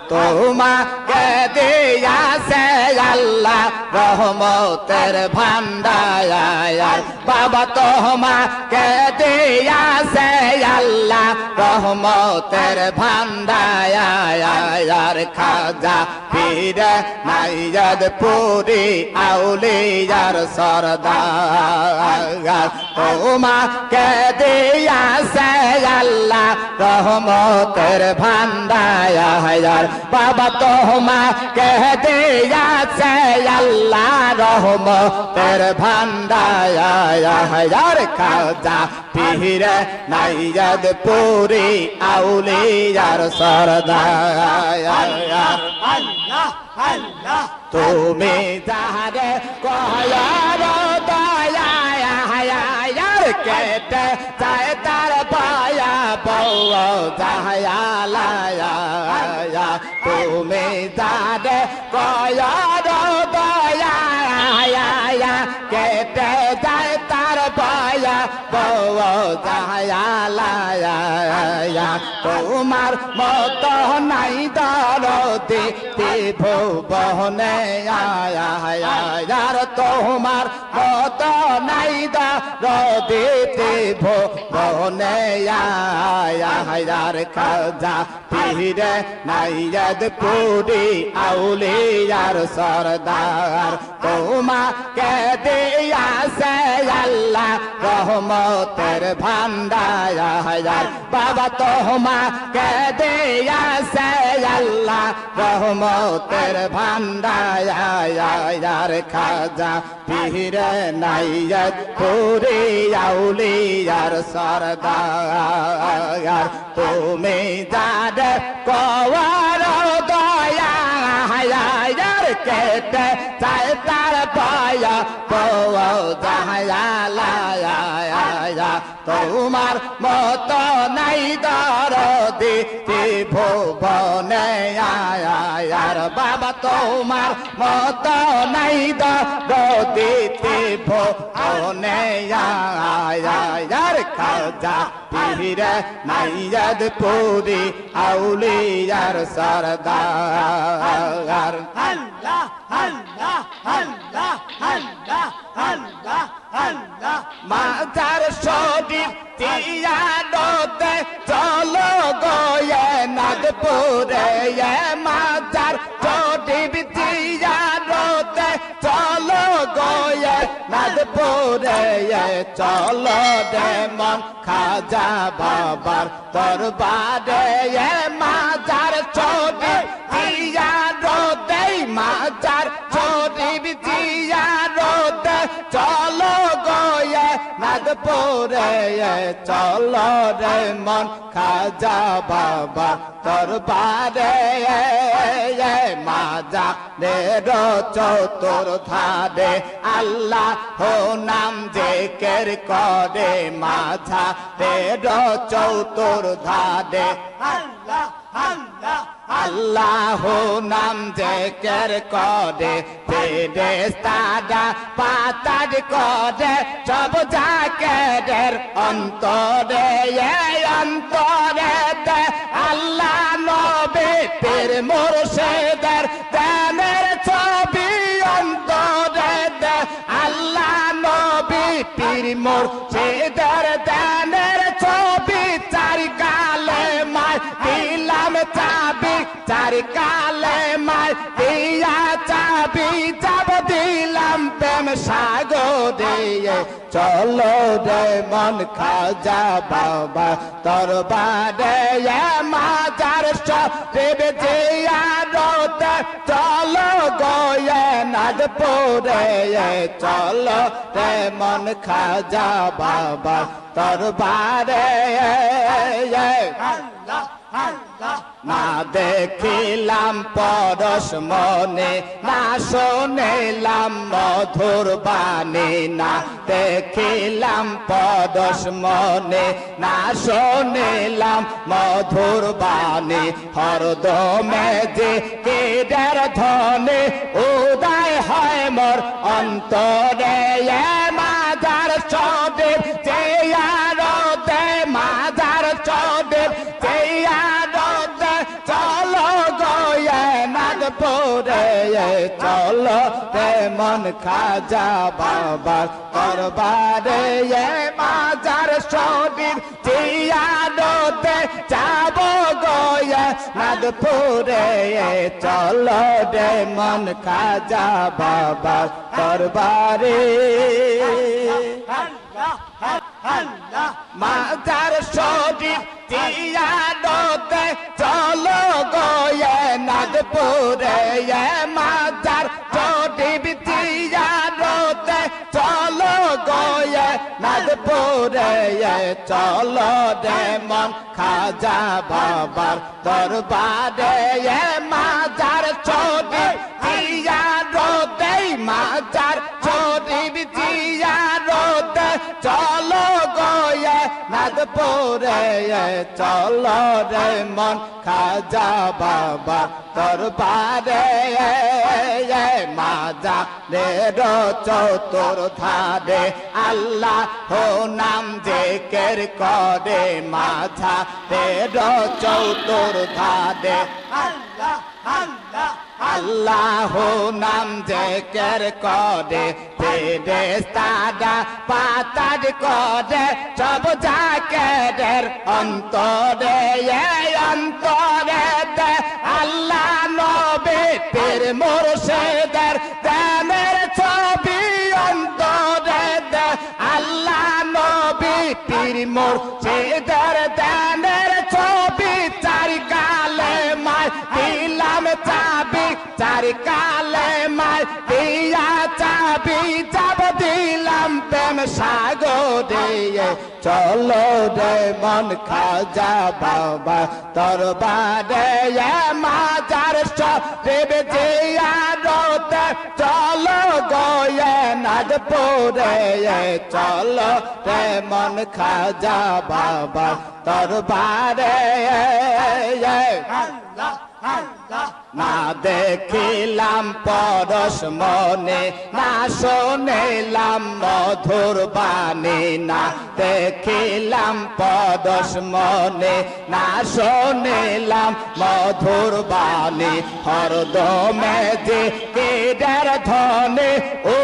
তোমাকে দিয়াছে আল্লাহ রহমতের ভান্ডার বাবা তোমাকে দিয়াছে আল্লাহ রহমতের ভান্ডার খাজা পীর নাইয়াদ পুরি আউলিয়ার সরদার তোমাকে দিয়াছে আল্লাহ রহমতের ভান্ডার বাবা তোমাকে দিয়াছে আল্লাহ রহমতের ভান্ডার খাজা পীর নাইয়াদ পুরি আউলিয়ার সরদার আল্লাহ আল্লাহ তুমি যারে কয়ার দয়ার কেটে যায় তার পায়া বউ যাহায়া তুমি যারে কয়ার দয়া কেটে যায় তার পায়া বউ যাহায়া তোমার মত নাই দরদি ভুবনে আয়ার তোমার মত নাই দরদি ভুবনে আয়ার খাজা পীর নাইয়াদ পুরি আউলিয়ার সরদার তোমাকে দিয়াছে আল্লাহ রহমতের ভান্ডার বাবা তোমাকে দিয়াছে আল্লাহ রহমতের ভান্ডার খাজা পীর নাইয়াদ পুরি আউলিয়ার সরদার তুমি যারে কওয়ার দয়ার কেটে চায় তার পায়া বউ যাহায়া তোমার মত নাই দরদি ভুবনে আয়ার বাবা তোমার মত নাই দরদি ভুবনে আয়ার খাজা পীর নাইয়াদ পুরি আউলিয়ার সরদার আল্লাহ আল্লাহ আল্লাহ আল্লাহ আল্লাহ আল্লাহ মাজার শরীফ তিয়ারতে চলো গয়ে নাগপুরে মাজার শরীফ তিয়ারতে চলো গয়ে নাগপুরে চলো রে মন খাজা বাবার দরবারে মাজার শরীফ তিয়ারতে মাজার শরীফ তিয়ারতে চলো গয়ে নাগপুরে চলো রে মন খাজা বাবা দরবারে মাজা রে চতুর ধারে আল্লাহ নাম জিকির করে মাঝা রে চতুর ধারে আল্লাহ আল্লাহ আল্লাহ নাম জিকির করে ফেরেশতারা পাতার করে সব জাকেরের অন্তরে অন্তরে আল্লাহ নবী পীর মুর্শিদের দানের ছবি অন্তরে আল্লাহ নবী পীর মুর্শিদের দানের ছবি চার কালে মায় দিলাম চাবি চার কালে মায় দিয়া চাবি যাব দিলাম প্রেম সাগরে চলো রে মন খাজা বাবা দরবারে মাজার শরীফ জিয়ারতে চলো গয়ে নাগপুরে চলো রে মন খাজা বাবা দরবারে আল্লাহ আল্লাহ না দেখিলাম পরশ মনে না শুনিলাম মধুর বাণী না দেখিলাম পরশ মনে না শুনিলাম মধুর বাণী হরদমে যে কেডের ধ্বনি উদয় হয় মোর অন্তরে মাজার শরীফ জিয়ারতে মাজার শরীফ জিয়ারতে চলো গো নাদপুরে চলো রে মন খাজা বাবার দরবারে মাজার শরীফ জিয়ারতে যাব গয়ে নাদপুরে চলো রে মন খাজা বাবার দরবারে মাজার শরীফ জিয়ারতে চলো গয়ে নাদপুরে মাজার শরীফ জিয়ারতে চলো গয়ে নাদপুরে চলো রে মন খাজা বাবার দরবারে মাজার শরীফ জিয়ারতে মাজার শরীফ জিয়ারতে চলো গয়ে নাদপুরে চলো রে মন খাজা বাবা দরবারে মাজা রে চতুর ধারে আল্লাহ নাম জিকির করে মাঝা রে চতুর ধারে আল্লাহ আল্লাহ আল্লাহ নাম জিকির করে ফেরেশতারা পাতার করে সব জাকেরের অন্তরে অন্তরে আল্লাহ নবী পীর মুর্শিদের প্রেমের ছবি অন্তরে আল্লাহ নবী পীর মুর্শিদের প্রেমের ছবি চারি কালে মায় দিলাম চাবি চারি কালে মায় দিয়া চাবি যাব দিলাম প্রেম সাগরে চলো রে মন খাজা বাবা দরবারে মাজার শরীফ জিয়ারতে চলো গয়ে নাদপুরে চলো রে মন খাজা বাবা দরবারে আল্লাহ আল্লাহ না দেখিলাম পরশ মনে না শুনিলাম মধুর বাণী না দেখিলাম পরশ মনে না শুনিলাম মধুর বাণী হরদমে যে কেডার ধনে ও